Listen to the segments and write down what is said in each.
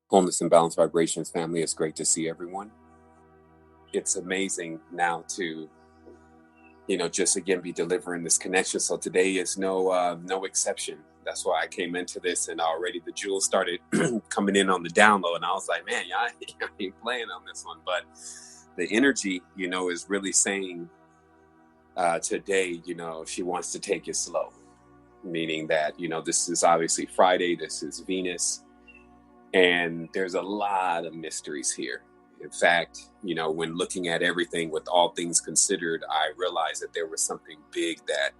Wholeness and Balance Vibrations family, it's great to see everyone. It's amazing now to, just again be delivering this connection. So today is no exception. That's why I came into this, and already the jewels started coming in on the download, and I was like, man, I ain't playing on this one. But the energy, is really saying today, she wants to take it slow, meaning that, this is obviously Friday. This is Venus. And there's a lot of mysteries here. In fact, when looking at everything with all things considered, I realized that there was something big that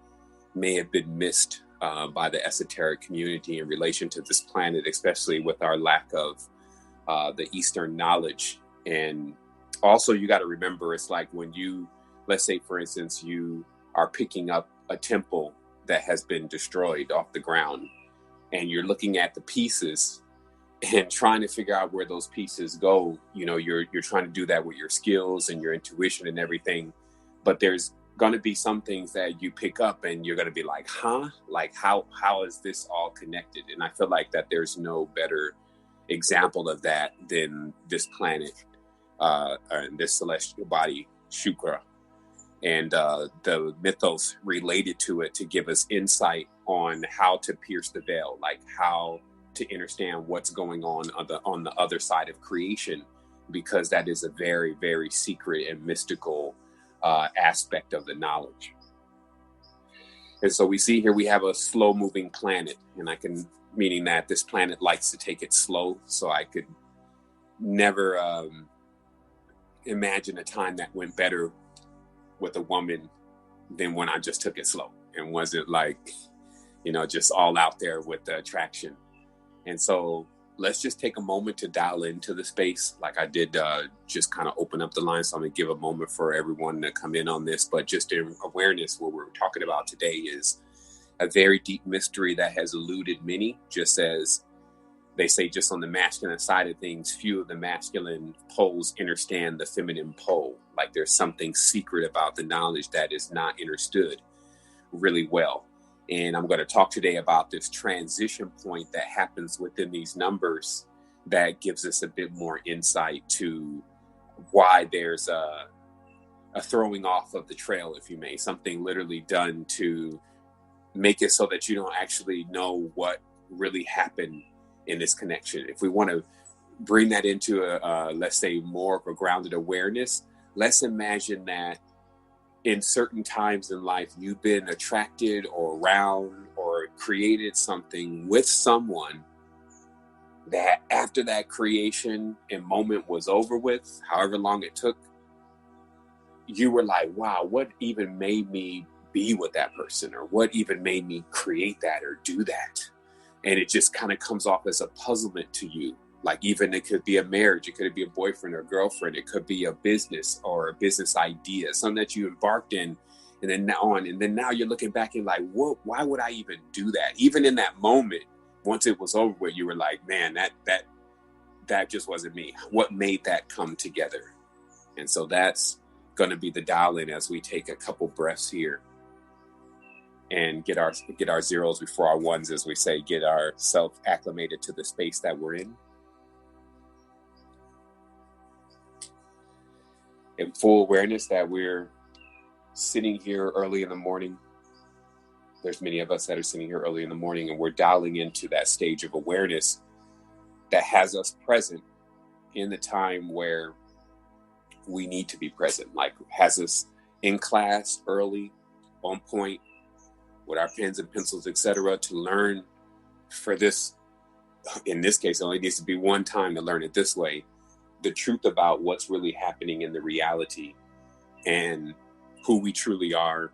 may have been missed by the esoteric community in relation to this planet, especially with our lack of the Eastern knowledge. And also, you got to remember, it's like when let's say, for instance, you are picking up a temple that has been destroyed off the ground, and you're looking at the pieces and trying to figure out where those pieces go. You're trying to do that with your skills and your intuition and everything, but there's going to be some things that you pick up and you're going to be like, like how is this all connected? And I feel like that there's no better example of that than this planet and this celestial body, Shukra, and the mythos related to it, to give us insight on how to pierce the veil, like how to understand what's going on the other side of creation, because that is a very, very secret and mystical aspect of the knowledge. And so we see here we have a slow moving planet, and meaning that this planet likes to take it slow. So I could never imagine a time that went better with a woman than when I just took it slow and wasn't like, just all out there with the attraction. And so let's just take a moment to dial into the space. Like I did just kind of open up the line. So I'm going to give a moment for everyone to come in on this. But just in awareness, what we're talking about today is a very deep mystery that has eluded many. Just as they say, just on the masculine side of things, few of the masculine poles understand the feminine pole. Like there's something secret about the knowledge that is not understood really well. And I'm going to talk today about this transition point that happens within these numbers that gives us a bit more insight to why there's a throwing off of the trail, if you may, something literally done to make it so that you don't actually know what really happened in this connection. If we want to bring that into let's say, more of a grounded awareness, let's imagine that in certain times in life, you've been attracted or around or created something with someone that after that creation and moment was over with, however long it took, you were like, wow, what even made me be with that person? Or what even made me create that or do that? And it just kind of comes off as a puzzlement to you. Like even it could be a marriage, it could be a boyfriend or girlfriend, it could be a business or a business idea, something that you embarked in, and then now you're looking back and like, what? Why would I even do that? Even in that moment, once it was over with, you were like, man, that just wasn't me. What made that come together? And so that's going to be the dial in as we take a couple breaths here and get our zeros before our ones, as we say, get ourselves acclimated to the space that we're in. In full awareness that we're sitting here early in the morning. There's many of us that are sitting here early in the morning, and we're dialing into that stage of awareness that has us present in the time where we need to be present, like has us in class early, on point, with our pens and pencils, etc., to learn for this. In this case, it only needs to be one time to learn it this way. The truth about what's really happening in the reality and who we truly are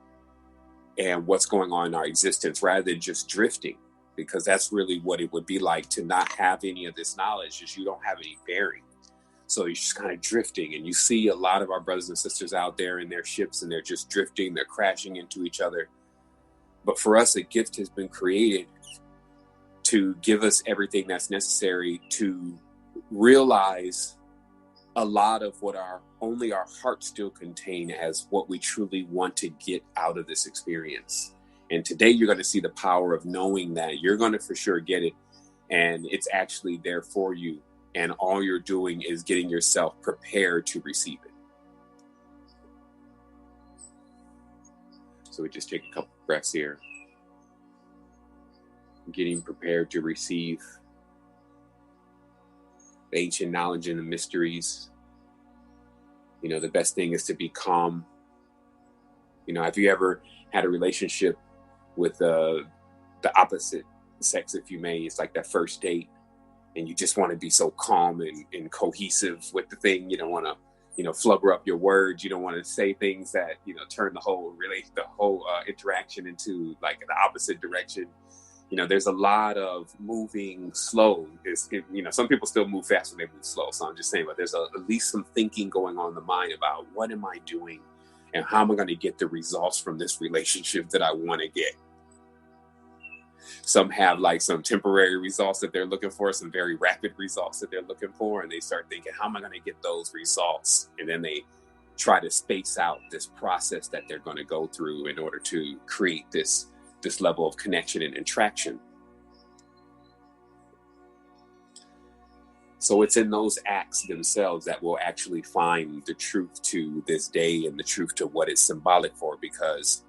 and what's going on in our existence, rather than just drifting, because that's really what it would be like to not have any of this knowledge, is you don't have any bearing. So you're just kind of drifting, and you see a lot of our brothers and sisters out there in their ships, and they're just drifting, they're crashing into each other. But for us, a gift has been created to give us everything that's necessary to realize a lot of what only our hearts still contain as what we truly want to get out of this experience. And today you're going to see the power of knowing that you're going to for sure get it, and it's actually there for you and all you're doing is getting yourself prepared to receive it. So we just take a couple breaths here. Getting prepared to receive the ancient knowledge and the mysteries. You know, the best thing is to be calm. You know, have you ever had a relationship with the opposite sex, if you may? It's like that first date, and you just want to be so calm and cohesive with the thing. You don't want to, you know, flubber up your words. You don't want to say things that, you know, turn the whole interaction into like the opposite direction. You know, there's a lot of moving slow. You know, some people still move fast when they move slow. So I'm just saying, but there's at least some thinking going on in the mind about what am I doing and how am I going to get the results from this relationship that I want to get. Some have like some temporary results that they're looking for, some very rapid results that they're looking for. And they start thinking, how am I going to get those results? And then they try to space out this process that they're going to go through in order to create this level of connection and attraction. So it's in those acts themselves that we'll actually find the truth to this day and the truth to what it's symbolic for, because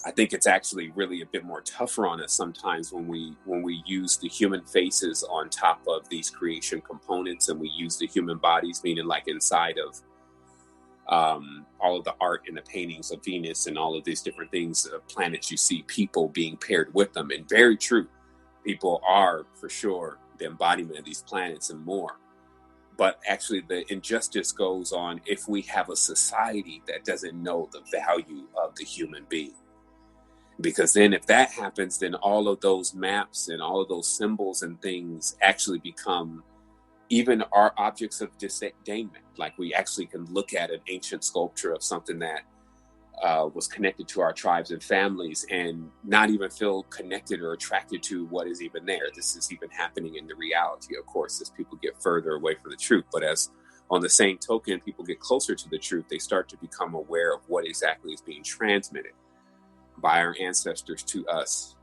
I think it's actually really a bit more tougher on us sometimes when we use the human faces on top of these creation components, and we use the human bodies, meaning like inside of all of the art and the paintings of Venus and all of these different things, planets, you see people being paired with them. And very true, people are for sure the embodiment of these planets and more. But actually the injustice goes on if we have a society that doesn't know the value of the human being. Because then if that happens, then all of those maps and all of those symbols and things actually become even our objects of disdainment. Like we actually can look at an ancient sculpture of something that was connected to our tribes and families and not even feel connected or attracted to what is even there. This is even happening in the reality, of course, as people get further away from the truth. But as on the same token, people get closer to the truth, they start to become aware of what exactly is being transmitted by our ancestors to us.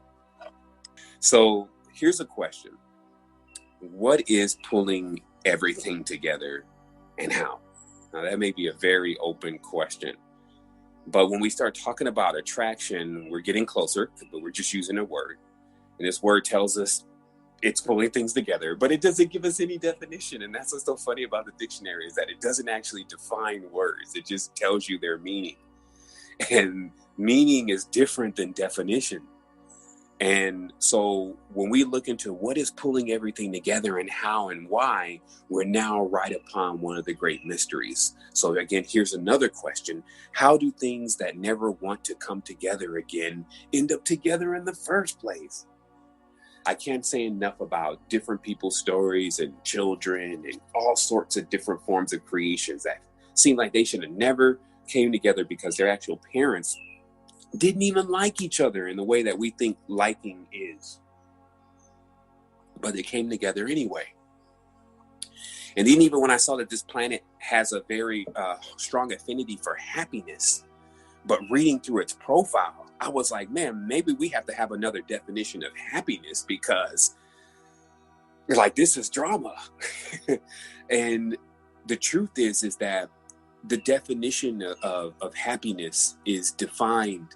So here's a question. What is pulling everything together and how? Now that may be a very open question, but when we start talking about attraction, we're getting closer, but we're just using a word. And this word tells us it's pulling things together, but it doesn't give us any definition. And that's what's so funny about the dictionary, is that it doesn't actually define words. It just tells you their meaning. And meaning is different than definition. And so when we look into what is pulling everything together and how and why, we're now right upon one of the great mysteries. So again, here's another question. How do things that never want to come together again end up together in the first place? I can't say enough about different people's stories and children and all sorts of different forms of creations that seem like they should have never came together because their actual parents didn't even like each other in the way that we think liking is. But they came together anyway. And then even when I saw that this planet has a very strong affinity for happiness, but reading through its profile, I was like, man, maybe we have to have another definition of happiness, because like this is drama. And the truth is that the definition of happiness is defined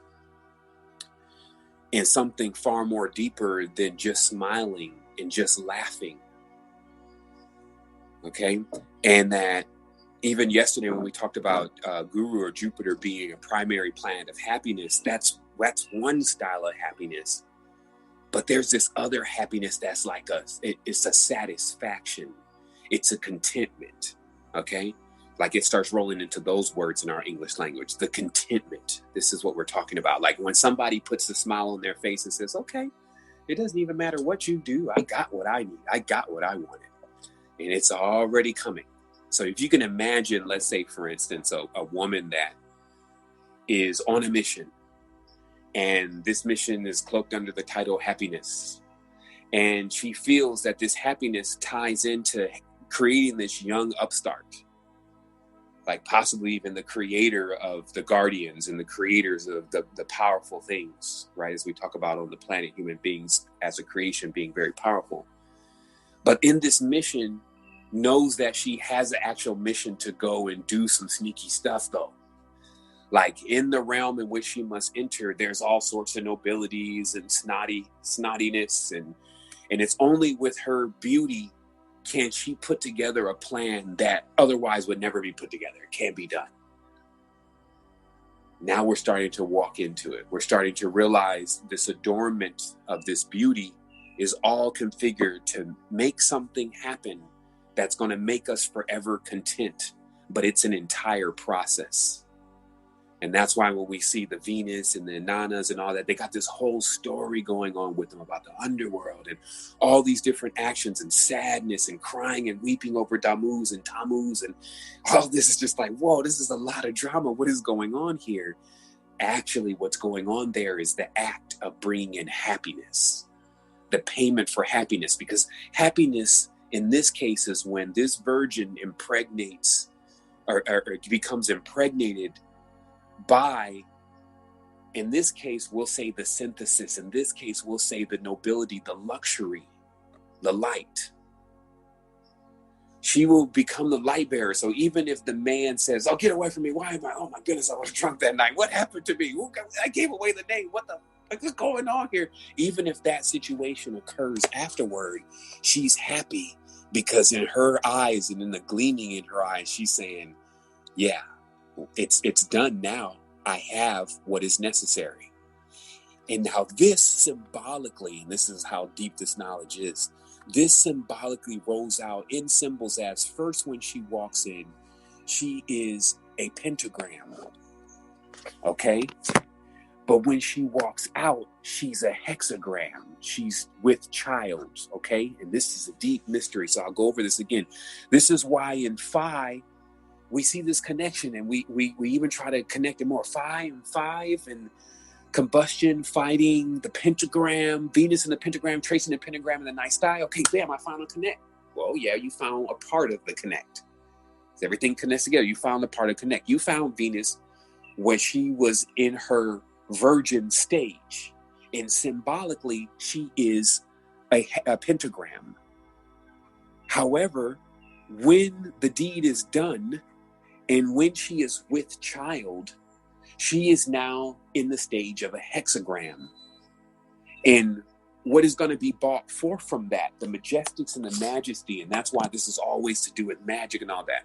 in something far more deeper than just smiling and just laughing. Okay? And that even yesterday when we talked about Guru or Jupiter being a primary planet of happiness, that's one style of happiness. But there's this other happiness that's like it's a satisfaction. It's a contentment. Okay? Like it starts rolling into those words in our English language, the contentment. This is what we're talking about. Like when somebody puts a smile on their face and says, okay, it doesn't even matter what you do. I got what I need. I got what I wanted. And it's already coming. So if you can imagine, let's say, for instance, a woman that is on a mission, and this mission is cloaked under the title happiness. And she feels that this happiness ties into creating this young upstart, like possibly even the creator of the guardians and the creators of the powerful things, right? As we talk about on the planet, human beings as a creation being very powerful. But in this mission, knows that she has an actual mission to go and do some sneaky stuff, though. Like in the realm in which she must enter, there's all sorts of nobilities and snottiness, and it's only with her beauty can she put together a plan that otherwise would never be put together. It can't be done. Now we're starting to walk into it. We're starting to realize this adornment of this beauty is all configured to make something happen that's going to make us forever content, but it's an entire process. And that's why when we see the Venus and the Inanas and all that, they got this whole story going on with them about the underworld and all these different actions and sadness and crying and weeping over Tammuz and all this is just like, whoa, this is a lot of drama. What is going on here? Actually, what's going on there is the act of bringing in happiness, the payment for happiness, because happiness in this case is when this virgin impregnates or becomes impregnated by, in this case, we'll say the synthesis. In this case, we'll say the nobility, the luxury, the light. She will become the light bearer. So even if the man says, oh, get away from me. Why am I? Oh my goodness, I was drunk that night. What happened to me? I gave away the name. What's going on here? Even if that situation occurs afterward, she's happy because in her eyes and in the gleaming in her eyes, she's saying, yeah, it's done now. I have what is necessary. And now this symbolically, and this is how deep this knowledge is, this symbolically rolls out in symbols as first when she walks in, she is a pentagram. Okay? But when she walks out, she's a hexagram. She's with child. Okay? And this is a deep mystery. So I'll go over this again. This is why in Phi, we see this connection, and we even try to connect it more. Phi and five and combustion, fighting, the pentagram, Venus in the pentagram, tracing the pentagram in the night sky. Okay, bam, I found a connect. Well, yeah, you found a part of the connect. Everything connects together. You found a part of connect. You found Venus when she was in her virgin stage. And symbolically, she is a pentagram. However, when the deed is done, and when she is with child, she is now in the stage of a hexagram. And what is going to be brought forth from that, the majestics and the majesty, and that's why this is always to do with magic and all that,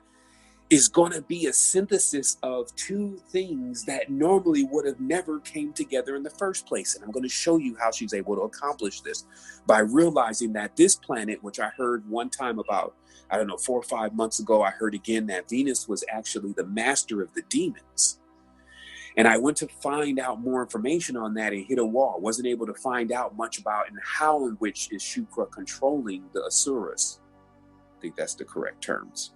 is going to be a synthesis of two things that normally would have never came together in the first place. And I'm going to show you how she's able to accomplish this by realizing that this planet, which I heard one time about, 4 or 5 months ago, I heard again that Venus was actually the master of the demons. And I went to find out more information on that and hit a wall. Wasn't able to find out much about and how in which is Shukra controlling the Asuras. I think that's the correct terms.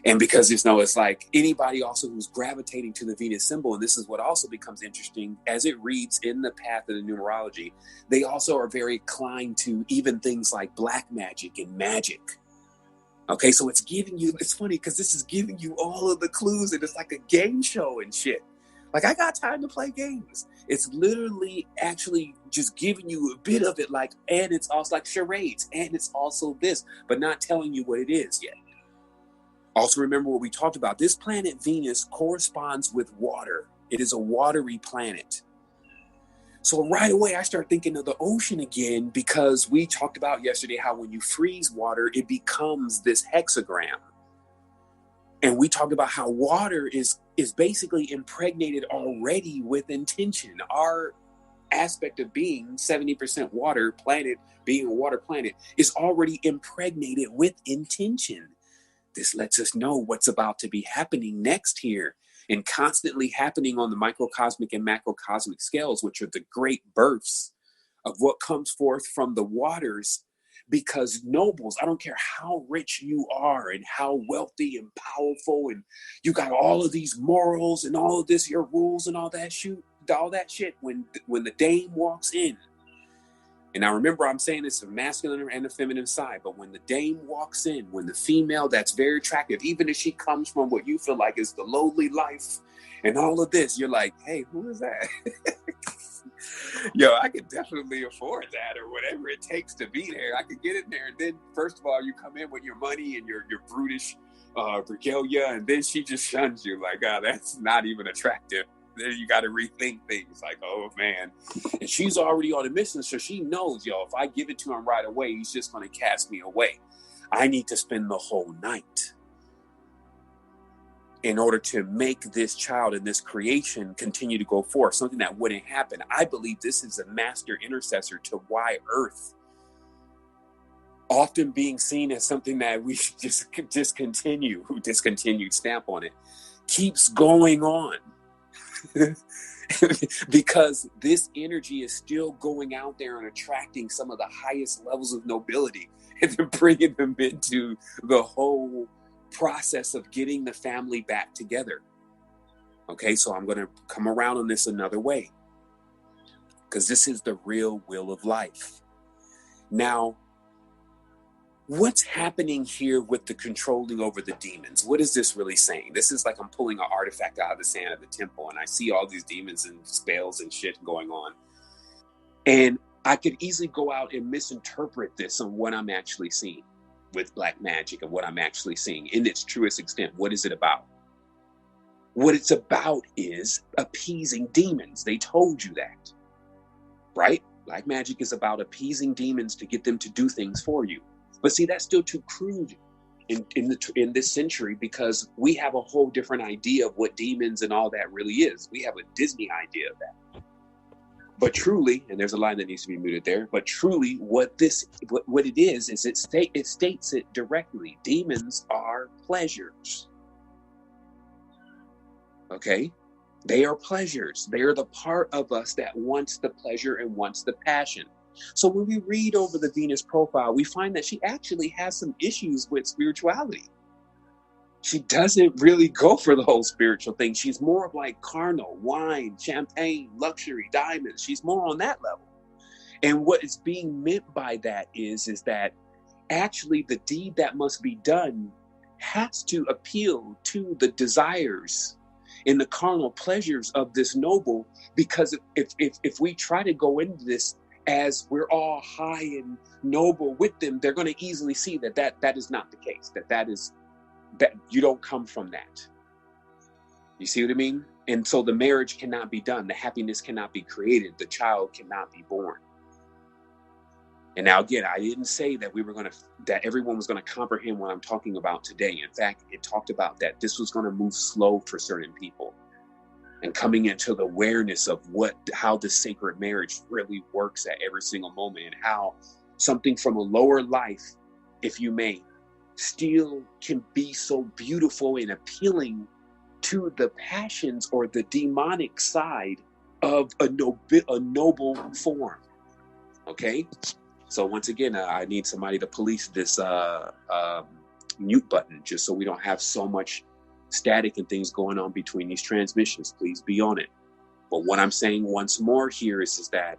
And because it's like anybody also who's gravitating to the Venus symbol, and this is what also becomes interesting as it reads in the path of the numerology, they also are very inclined to even things like black magic and magic. Okay, so it's giving you, it's funny because this is giving you all of the clues, and it's like a game show and shit. Like, I got time to play games. It's literally actually just giving you a bit of it, like, and it's also like charades, and it's also this, but not telling you what it is yet. Also, remember what we talked about. This planet Venus corresponds with water. It is a watery planet. So right away, I start thinking of the ocean again, because we talked about yesterday how when you freeze water, it becomes this hexagram. And we talked about how water is basically impregnated already with intention. Our aspect of being 70% water planet, being a water planet, is already impregnated with intention. This lets us know what's about to be happening next here, and constantly happening on the microcosmic and macrocosmic scales, which are the great births of what comes forth from the waters. Because nobles, I don't care how rich you are and how wealthy and powerful, and you got all of these morals and all of this, your rules and all that shit, when the dame walks in. And now remember, I'm saying it's a masculine and a feminine side, but when the dame walks in, when the female that's very attractive, even if she comes from what you feel like is the lowly life and all of this, you're like, hey, who is that? Yo, I could definitely afford that, or whatever it takes to be there. I could get in there, and then first of all, you come in with your money and your brutish regalia, and then she just shuns you like, oh, that's not even attractive. Then you got to rethink things like, oh man, and she's already on a mission, so she knows, yo, if I give it to him right away, he's just going to cast me away. I need to spend the whole night in order to make this child and this creation continue to go forth, something that wouldn't happen. I believe this is a master intercessor to why Earth, often being seen as something that we should just discontinued stamp on it, keeps going on. Because this energy is still going out there and attracting some of the highest levels of nobility and then bringing them into the whole process of getting the family back together. Okay, so I'm going to come around on this another way, because this is the real will of life. Now, what's happening here with the controlling over the demons? What is this really saying? This is like I'm pulling an artifact out of the sand of the temple, and I see all these demons and spells and shit going on. And I could easily go out and misinterpret this on what I'm actually seeing with black magic and what I'm actually seeing in its truest extent. What is it about? What it's about is appeasing demons. They told you that, right? Black magic is about appeasing demons to get them to do things for you. But see, that's still too crude in this century, because we have a whole different idea of what demons and all that really is. We have a Disney idea of that. But truly, and there's a line that needs to be muted there, but truly what it is it states it directly. Demons are pleasures. Okay? They are pleasures. They are the part of us that wants the pleasure and wants the passion. So when we read over the Venus profile, we find that she actually has some issues with spirituality. She doesn't really go for the whole spiritual thing. She's more of like carnal, wine, champagne, luxury, diamonds. She's more on that level. And what is being meant by that is that actually the deed that must be done has to appeal to the desires and the carnal pleasures of this noble, because if we try to go into this as we're all high and noble with them, they're going to easily see that is not the case, that you don't come from that. You see what I mean? And so the marriage cannot be done. The happiness cannot be created. The child cannot be born. And now again, I didn't say that that everyone was going to comprehend what I'm talking about today. In fact, it talked about that this was going to move slow for certain people, and coming into the awareness of how the sacred marriage really works at every single moment, and how something from a lower life, if you may, still can be so beautiful and appealing to the passions or the demonic side of a noble form. Okay? So once again, I need somebody to police this mute button, just so we don't have so much static and things going on between these transmissions. Please be on it. But what I'm saying once more here is that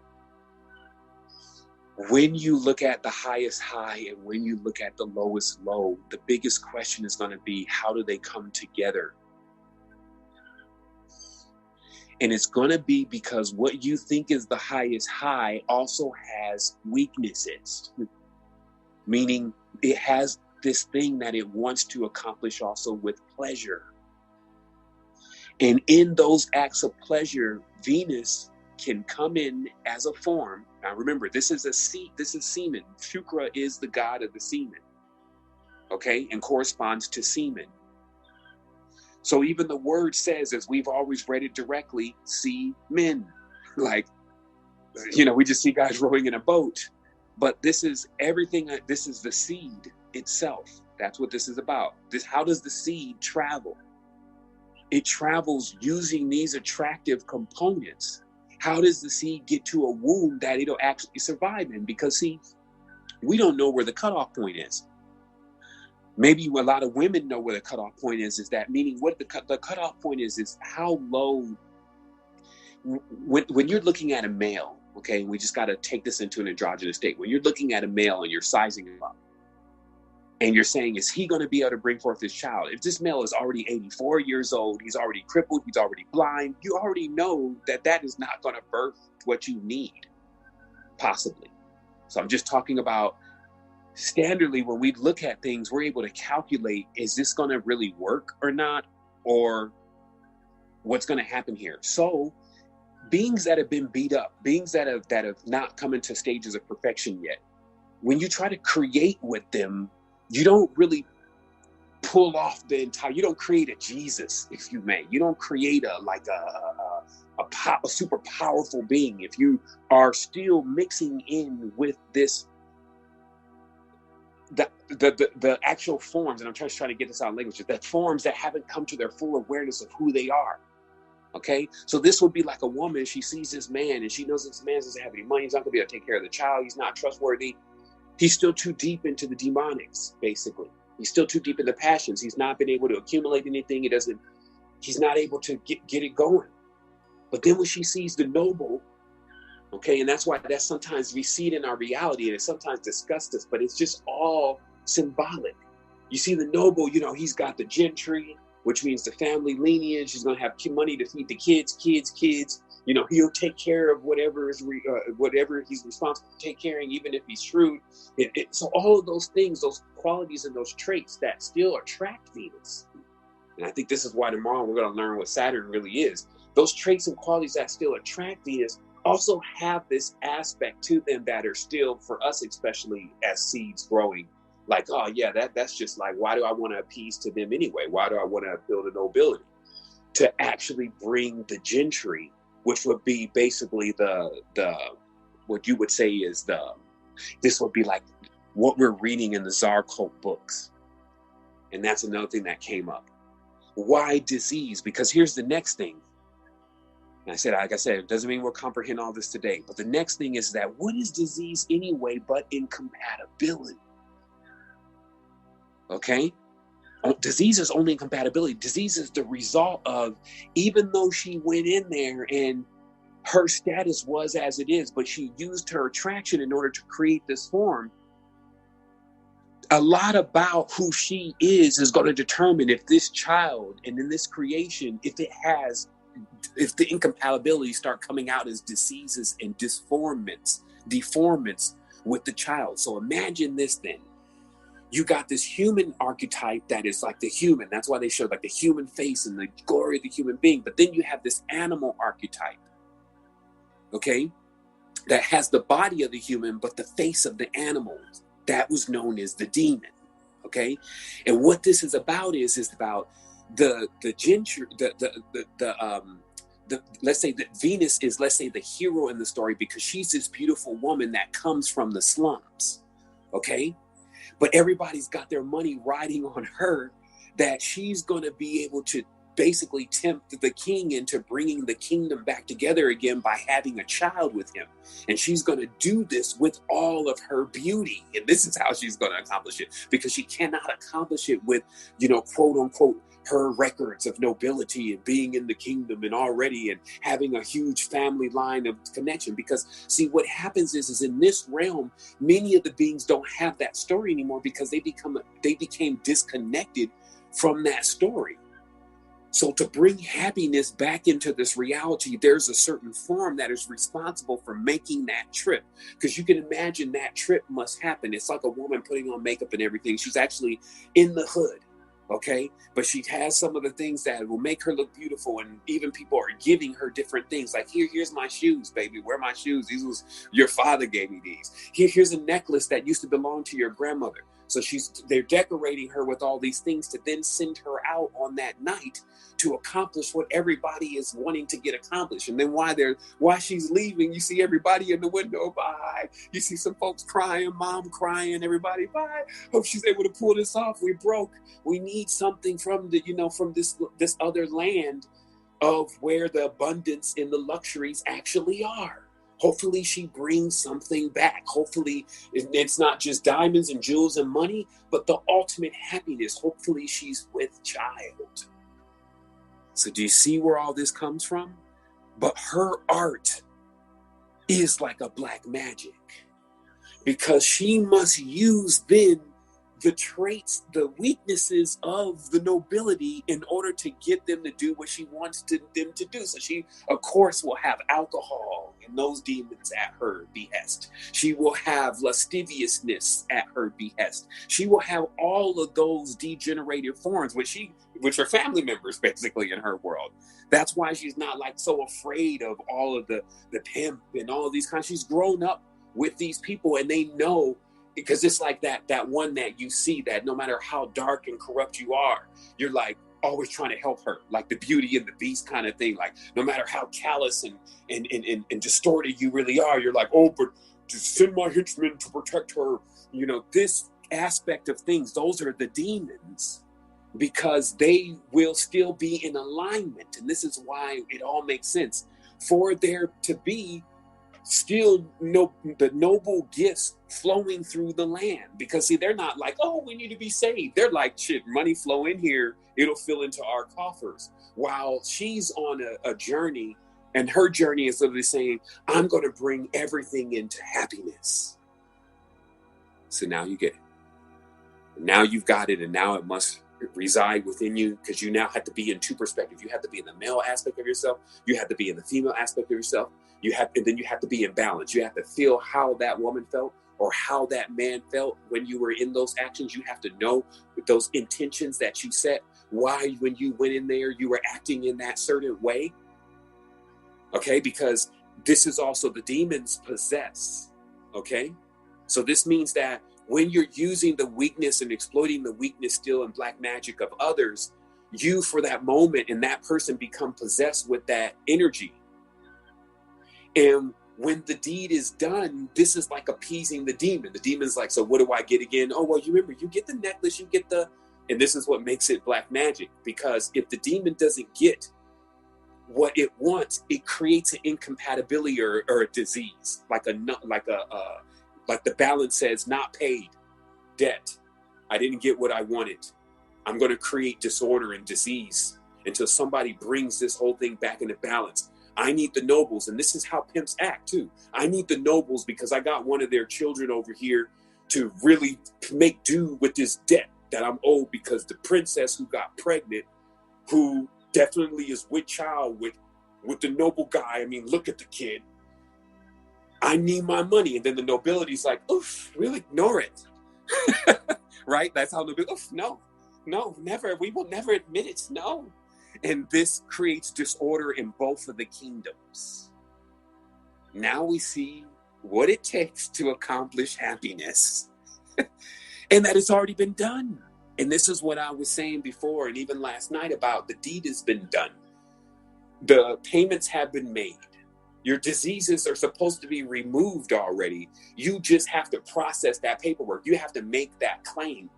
when you look at the highest high and when you look at the lowest low, the biggest question is going to be, how do they come together? And it's going to be because what you think is the highest high also has weaknesses, meaning it has this thing that it wants to accomplish also with pleasure. And in those acts of pleasure, Venus can come in as a form. Now remember, this is semen. Shukra is the god of the semen, okay, and corresponds to semen. So even the word says, as we've always read it directly, see men. Like, we just see guys rowing in a boat. But this is everything. This is the seed itself. That's what this is about. How does the seed travel? It travels using these attractive components. How does the seed get to a womb that it'll actually survive in? Because see, we don't know where the cutoff point is. Maybe a lot of women know where the cutoff point is that meaning what the cutoff point is how low, when you're looking at a male, okay, we just got to take this into an androgynous state. When you're looking at a male and you're sizing him up, And you're saying, is he going to be able to bring forth this child? If this male is already 84 years old, he's already crippled, he's already blind, you already know that that is not going to birth what you need, possibly. So I'm just talking about standardly when we look at things, we're able to calculate, is this going to really work or not? Or what's going to happen here? So beings that have been beat up, beings that have not come into stages of perfection yet, when you try to create with them, you don't really pull off the entire, you don't create a Jesus, if you may. You don't create a super powerful being if you are still mixing in with this, the actual forms, and I'm just trying to get this out in language, that forms that haven't come to their full awareness of who they are. Okay, so this would be like a woman. She sees this man and she knows this man doesn't have any money. He's not gonna be able to take care of the child. He's not trustworthy. He's still too deep into the demonics, basically. He's still too deep in the passions. He's not been able to accumulate anything. He's not able to get it going. But then when she sees the noble, okay, and that's why that sometimes we see it in our reality and it sometimes disgusts us, but it's just all symbolic. You see the noble, he's got the gentry, which means the family lineage. He's going to have money to feed the kids. He'll take care of whatever he's responsible for take caring, even if he's shrewd. So all of those things, those qualities and those traits that still attract Venus. And I think this is why tomorrow we're going to learn what Saturn really is. Those traits and qualities that still attract Venus also have this aspect to them that are still, for us especially as seeds growing, like, oh yeah, that's just like, why do I want to appease to them anyway? Why do I want to build a nobility? To actually bring the gentry, which would be basically the what you would say is this would be like what we're reading in the Tsar cult books. And that's another thing that came up. Why disease? Because here's the next thing. And like I said, it doesn't mean we'll comprehend all this today. But the next thing is that what is disease anyway but incompatibility? Okay? Disease is only incompatibility. Disease is the result of, even though she went in there and her status was as it is, but she used her attraction in order to create this form, a lot about who she is going to determine if this child and in this creation, if the incompatibilities start coming out as diseases and deformants with the child. So imagine this then. You got this human archetype that is like the human. That's why they showed like the human face and the glory of the human being. But then you have this animal archetype, okay, that has the body of the human, but the face of the animal. That was known as the demon, okay? And what this is about is about the gentry, let's say that Venus is, let's say, the hero in the story because she's this beautiful woman that comes from the slums, okay? But everybody's got their money riding on her, that she's going to be able to basically tempt the king into bringing the kingdom back together again by having a child with him. And she's going to do this with all of her beauty. And this is how she's going to accomplish it, because she cannot accomplish it with, quote unquote, her records of nobility and being in the kingdom and already and having a huge family line of connection. Because see, what happens is in this realm, many of the beings don't have that story anymore because they became disconnected from that story. So to bring happiness back into this reality, there's a certain form that is responsible for making that trip. Because you can imagine that trip must happen. It's like a woman putting on makeup and everything. She's actually in the hood. Okay, but she has some of the things that will make her look beautiful, and even people are giving her different things. Like, here's my shoes, baby. Wear my shoes. These was your father gave me these. Here's a necklace that used to belong to your grandmother. So they're decorating her with all these things to then send her out on that night to accomplish what everybody is wanting to get accomplished. And then while she's leaving, you see everybody in the window, bye. You see some folks crying, mom crying, everybody, bye. Hope she's able to pull this off. We broke. We need something from from this other land of where the abundance and the luxuries actually are. Hopefully she brings something back. Hopefully it's not just diamonds and jewels and money, but the ultimate happiness. Hopefully she's with child. So do you see where all this comes from? But her art is like a black magic, because she must use then the traits, the weaknesses of the nobility in order to get them to do what she wants them to do. So she, of course, will have alcohol and those demons at her behest. She will have lasciviousness at her behest. She will have all of those degenerated forms, which are family members, basically, in her world. That's why she's not like so afraid of all of the pimp and all of these kinds. She's grown up with these people, and they know, because it's like that one that you see that no matter how dark and corrupt you are, you're like always trying to help her, like the Beauty and the Beast kind of thing. Like no matter how callous and distorted you really are, you're like, oh, but just send my henchmen to protect her. You know, this aspect of things, those are the demons, because they will still be in alignment. And this is why it all makes sense for there to be still the noble gifts flowing through the land. Because see, they're not like, oh, we need to be saved. They're like, shit, money flow in here, it'll fill into our coffers. While she's on a journey, and her journey is literally saying, I'm going to bring everything into happiness. So now you get it. Now you've got it, and now it must reside within you, because you now have to be in two perspectives. You have to be in the male aspect of yourself. You have to be in the female aspect of yourself. And then you have to be in balance. You have to feel how that woman felt or how that man felt when you were in those actions. You have to know those intentions that you set, why when you went in there, you were acting in that certain way. Okay, because this is also the demons possess. Okay, so this means that when you're using the weakness and exploiting the weakness still in black magic of others, you for that moment and that person become possessed with that energy. And when the deed is done, this is like appeasing the demon. The demon's like, so what do I get again? Oh, well, you remember, you get the necklace, you get and this is what makes it black magic. Because if the demon doesn't get what it wants, it creates an incompatibility or a disease, like the balance says, not paid, debt. I didn't get what I wanted. I'm going to create disorder and disease until somebody brings this whole thing back into balance. I need the nobles, and this is how pimps act too. I need the nobles because I got one of their children over here to really make do with this debt that I'm owed, because the princess who got pregnant, who definitely is with child with the noble guy. I mean, look at the kid. I need my money. And then the nobility's like, oof, we'll ignore it. Right? That's how nobility, oof, no, never. We will never admit it. No. And this creates disorder in both of the kingdoms. Now we see what it takes to accomplish happiness. And that it's already been done. And this is what I was saying before, and even last night, about the deed has been done. The payments have been made. Your diseases are supposed to be removed already. You just have to process that paperwork. You have to make that claim.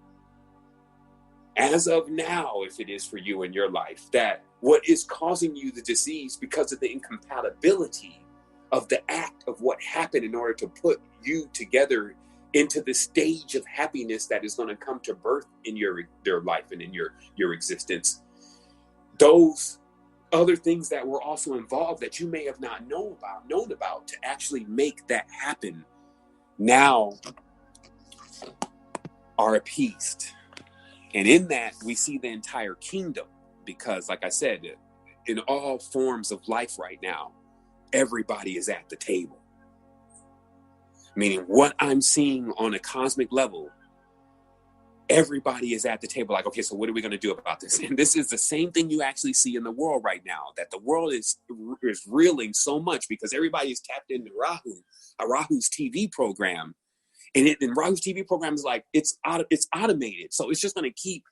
As of now, if it is for you in your life, that what is causing you the disease because of the incompatibility of the act of what happened in order to put you together into the stage of happiness that is going to come to birth in your life and in your existence. Those other things that were also involved that you may have not known about to actually make that happen now are appeased. And in that, we see the entire kingdom, because like I said, in all forms of life right now, everybody is at the table. Meaning what I'm seeing on a cosmic level, everybody is at the table. Like, okay, so what are we going to do about this? And this is the same thing you actually see in the world right now, that the world is reeling so much because everybody is tapped into Rahu's TV program. And Rahu's TV program is like, it's automated. So it's just going to keep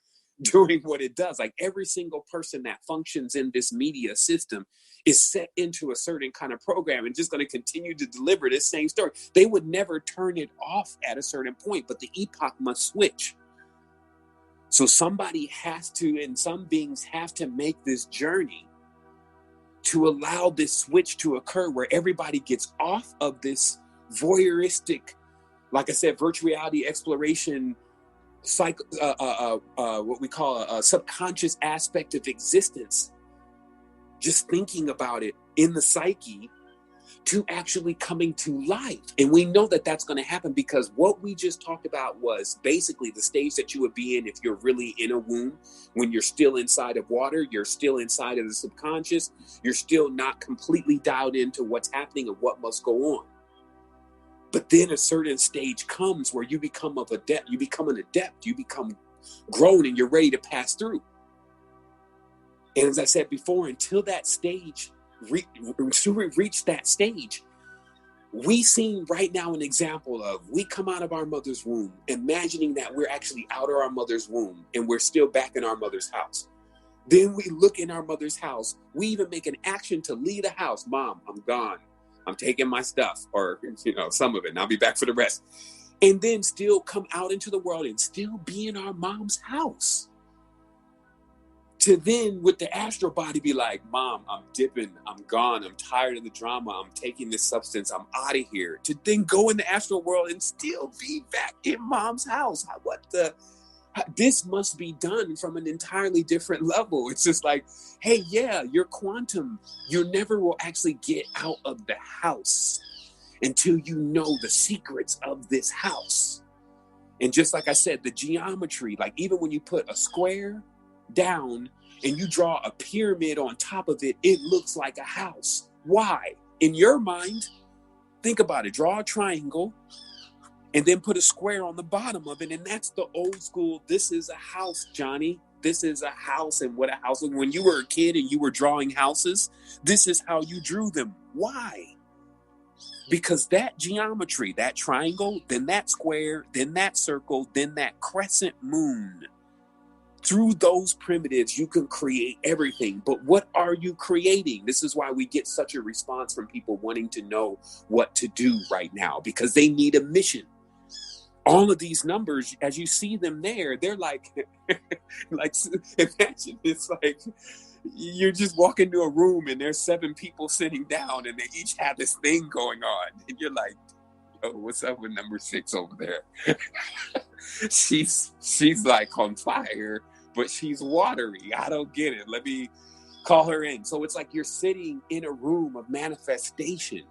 doing what it does. Like every single person that functions in this media system is set into a certain kind of program and just going to continue to deliver this same story. They would never turn it off at a certain point, but the epoch must switch. So somebody has to, and some beings have to make this journey to allow this switch to occur where everybody gets off of this voyeuristic, like I said, virtual reality exploration, what we call a subconscious aspect of existence, just thinking about it in the psyche, to actually coming to life. And we know that that's going to happen because what we just talked about was basically the stage that you would be in if you're really in a womb, when you're still inside of water, you're still inside of the subconscious, you're still not completely dialed into what's happening and what must go on. But then a certain stage comes where you become an adept, you become grown, and you're ready to pass through. And as I said before, until that stage, until we reach that stage, we see right now an example of, we come out of our mother's womb, imagining that we're actually out of our mother's womb and we're still back in our mother's house. Then we look in our mother's house. We even make an action to leave the house. Mom, I'm gone. I'm taking my stuff, or, some of it, and I'll be back for the rest. And then still come out into the world and still be in our mom's house. To then, with the astral body, be like, Mom, I'm dipping, I'm gone, I'm tired of the drama, I'm taking this substance, I'm out of here. To then go in the astral world and still be back in Mom's house. This must be done from an entirely different level. It's just like, hey, yeah, you're quantum. You never will actually get out of the house until you know the secrets of this house. And just like I said, the geometry, like even when you put a square down and you draw a pyramid on top of it, it looks like a house. Why? In your mind, think about it. Draw a triangle and then put a square on the bottom of it. And that's the old school, this is a house, Johnny. This is a house. And what a house. When you were a kid and you were drawing houses, this is how you drew them. Why? Because that geometry, that triangle, then that square, then that circle, then that crescent moon, through those primitives, you can create everything. But what are you creating? This is why we get such a response from people wanting to know what to do right now, because they need a mission. All of these numbers, as you see them there, they're like, imagine it's like you're just walking into a room and there's 7 people sitting down and they each have this thing going on. And you're like, yo, what's up with number 6 over there? she's like on fire, but she's watery. I don't get it. Let me call her in. So it's like you're sitting in a room of manifestation.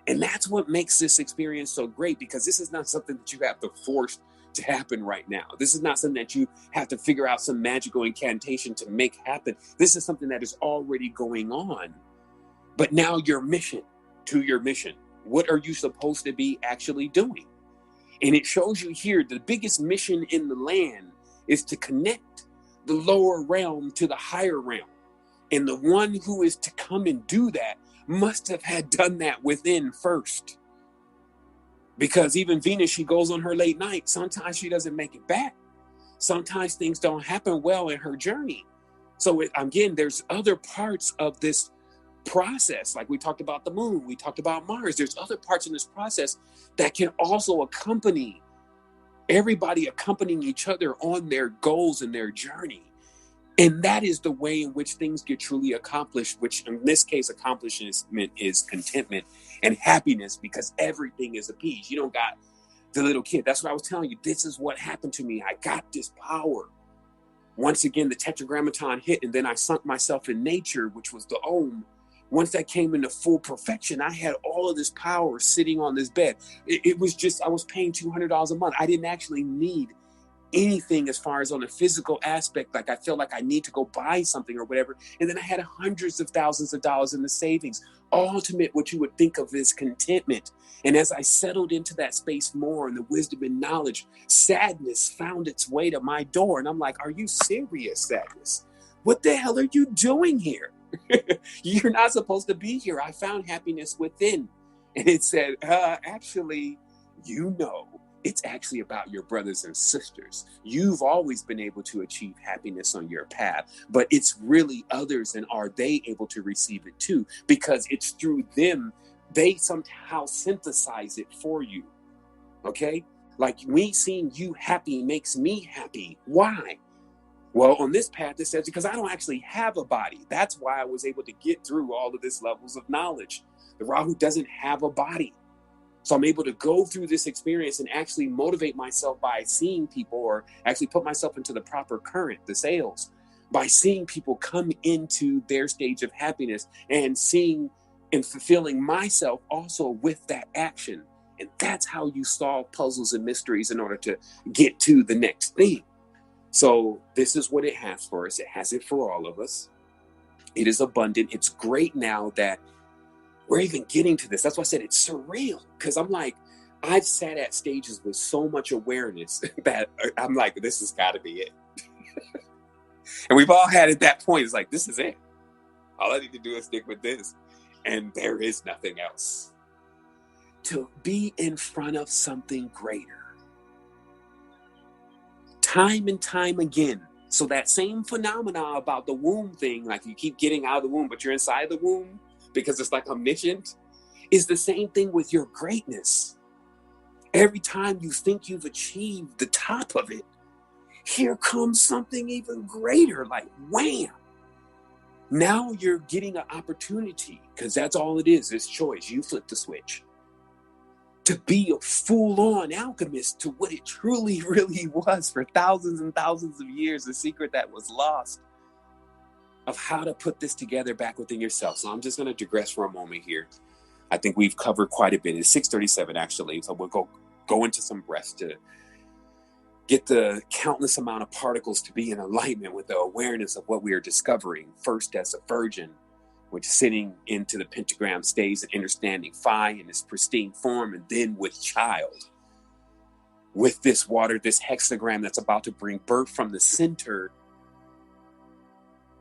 And that's what makes this experience so great, because this is not something that you have to force to happen right now. This is not something that you have to figure out some magical incantation to make happen. This is something that is already going on. But now your mission. What are you supposed to be actually doing? And it shows you here, the biggest mission in the land is to connect the lower realm to the higher realm. And the one who is to come and do that must have had done that within first. Because even Venus, she goes on her late night. Sometimes she doesn't make it back. Sometimes things don't happen well in her journey. So again, there's other parts of this process. Like we talked about the moon, we talked about Mars. There's other parts in this process that can also accompany everybody, accompanying each other on their goals and their journey. And that is the way in which things get truly accomplished, which in this case, accomplishment is contentment and happiness, because everything is appeased. You don't got the little kid. That's what I was telling you. This is what happened to me. I got this power. Once again, the tetragrammaton hit, and then I sunk myself in nature, which was the Om. Once that came into full perfection, I had all of this power sitting on this bed. It was just, I was paying $200 a month. I didn't actually need anything as far as on a physical aspect. Like I feel like I need to go buy something or whatever. And then I had hundreds of thousands of dollars in the savings. Ultimate, what you would think of as contentment. And as I settled into that space more, and the wisdom and knowledge, sadness found its way to my door. And I'm like, are you serious, sadness? What the hell are you doing here? You're not supposed to be here. I found happiness within. And it said, actually, it's actually about your brothers and sisters. You've always been able to achieve happiness on your path, but it's really others, and are they able to receive it too? Because it's through them, they somehow synthesize it for you. Okay? Like me seeing you happy makes me happy. Why? Well, on this path, it says because I don't actually have a body. That's why I was able to get through all of this levels of knowledge. The Rahu doesn't have a body. So I'm able to go through this experience and actually motivate myself by seeing people, or actually put myself into the proper current, the sales, by seeing people come into their stage of happiness and seeing and fulfilling myself also with that action. And that's how you solve puzzles and mysteries in order to get to the next thing. So this is what it has for us. It has it for all of us. It is abundant. It's great now that we're even getting to this. That's why I said it's surreal, because I'm like, I've sat at stages with so much awareness that I'm like, this has got to be it. And we've all had at that point, it's like, this is it. All I need to do is stick with this. And there is nothing else. To be in front of something greater. Time and time again. So that same phenomena about the womb thing, like you keep getting out of the womb, but you're inside the womb because it's like omniscient, is the same thing with your greatness. Every time you think you've achieved the top of it, here comes something even greater, like wham. Now you're getting an opportunity, because that's all it is, it's choice. You flip the switch. To be a full-on alchemist to what it truly, really was for thousands and thousands of years, the secret that was lost of how to put this together back within yourself. So I'm just going to digress for a moment here. I think we've covered quite a bit. It's 6:37 actually, so we'll go into some breaths to get the countless amount of particles to be in alignment with the awareness of what we are discovering. First as a virgin, which sitting into the pentagram stays in Innerstanding Phi in its pristine form, and then with child, with this water, this hexagram that's about to bring birth from the center,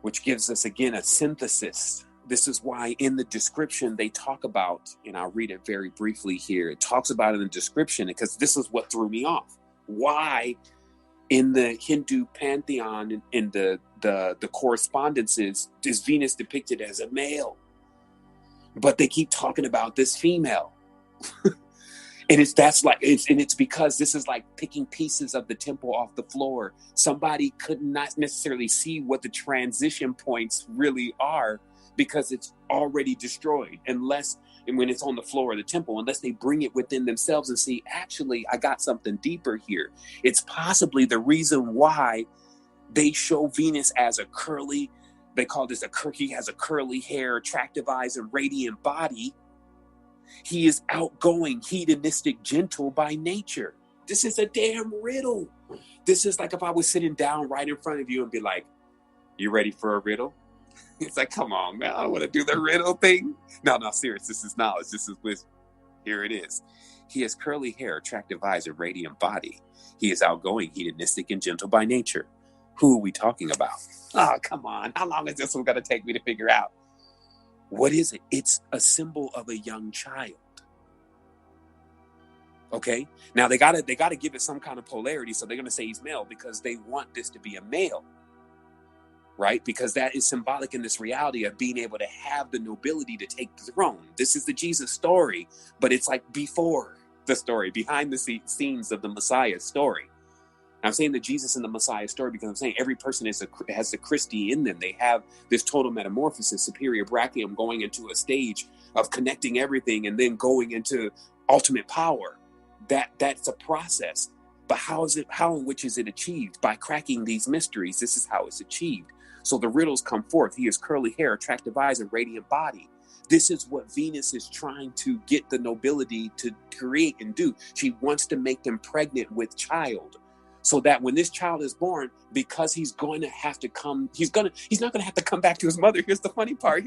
which gives us again a synthesis. This is why in the description they talk about, and I'll read it very briefly here. It talks about it in the description because this is what threw me off. Why in the Hindu pantheon, in the correspondences, is Venus depicted as a male? But they keep talking about this female. And it's because this is like picking pieces of the temple off the floor. Somebody could not necessarily see what the transition points really are because it's already destroyed, unless, and when it's on the floor of the temple, unless they bring it within themselves and see, actually, I got something deeper here. It's possibly the reason why they show Venus as a curly, they call this he has a curly hair, attractive eyes, and radiant body. He is outgoing, hedonistic, gentle by nature. This is a damn riddle. This is like if I was sitting down right in front of you and be like, you ready for a riddle? It's like, come on, man, I don't want to do the riddle thing. No, serious. This is knowledge. This is wisdom. Here it is. He has curly hair, attractive eyes, and radiant body. He is outgoing, hedonistic, and gentle by nature. Who are we talking about? Oh, come on. How long is this one going to take me to figure out? What is it? It's a symbol of a young child. Okay? Now, they gotta give it some kind of polarity, so they're going to say he's male because they want this to be a male. Right? Because that is symbolic in this reality of being able to have the nobility to take the throne. This is the Jesus story, but it's like before the story, behind the scenes of the Messiah story. I'm saying the Jesus and the Messiah story because I'm saying every person has the Christi in them. They have this total metamorphosis, superior brachium, going into a stage of connecting everything and then going into ultimate power. That's a process. But how in which is it achieved? By cracking these mysteries. This is how it's achieved. So the riddles come forth. He has curly hair, attractive eyes, and radiant body. This is what Venus is trying to get the nobility to create and do. She wants to make them pregnant with child. So that when this child is born, because he's going to have to come, he's not going to have to come back to his mother. Here's the funny part.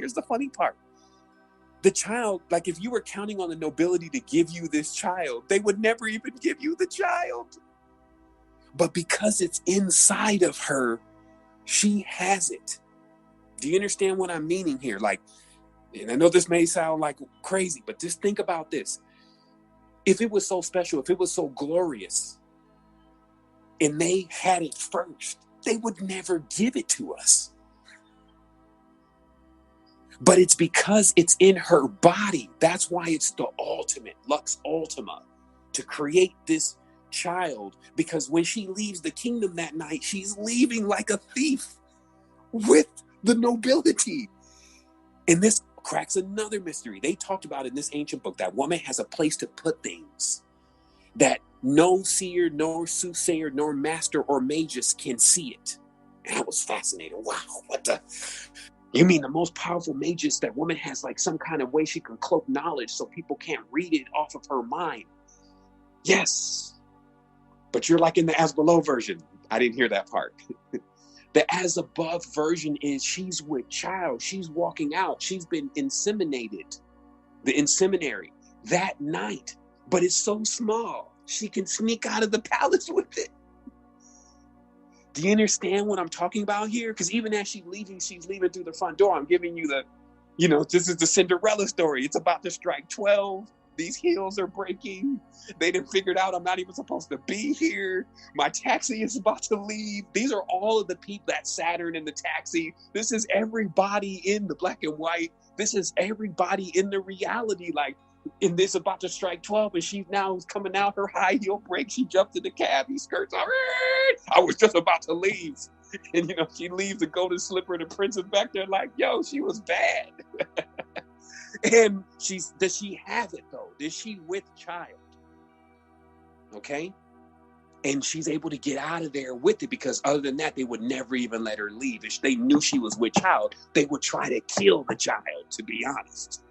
The child, like if you were counting on the nobility to give you this child, they would never even give you the child. But because it's inside of her, she has it. Do you understand what I'm meaning here? Like, and I know this may sound like crazy, but just think about this. If it was so special, if it was so glorious, and they had it first, they would never give it to us. But it's because it's in her body. That's why it's the ultimate, Lux Ultima, to create this child. Because when she leaves the kingdom that night, she's leaving like a thief with the nobility. And this cracks another mystery. They talked about in this ancient book that woman has a place to put things that no seer, nor soothsayer, nor master or magus can see it. And I was fascinated. Wow, what the? You mean the most powerful mages, that woman has like some kind of way she can cloak knowledge so people can't read it off of her mind? Yes. But you're like in the as below version. I didn't hear that part. The as above version is she's with child. She's walking out. She's been inseminated. The inseminary that night. But it's so small. She can sneak out of the palace with it. Do you understand what I'm talking about here? Because even as she's leaving through the front door. I'm giving you the, this is the Cinderella story. It's about to strike 12. These heels are breaking. They done figured out I'm not even supposed to be here. My taxi is about to leave. These are all of the people, that Saturn in the taxi. This is everybody in the black and white. This is everybody in the reality. Like, in this about to strike 12, and she's now coming out, her high heel breaks. She jumped in the cab. He skirts off. I was just about to leave. And, she leaves the golden slipper, and the princess back there like, yo, she was bad. And does she have it though? Is she with child? Okay. And she's able to get out of there with it, because other than that, they would never even let her leave. If they knew she was with child, they would try to kill the child, to be honest.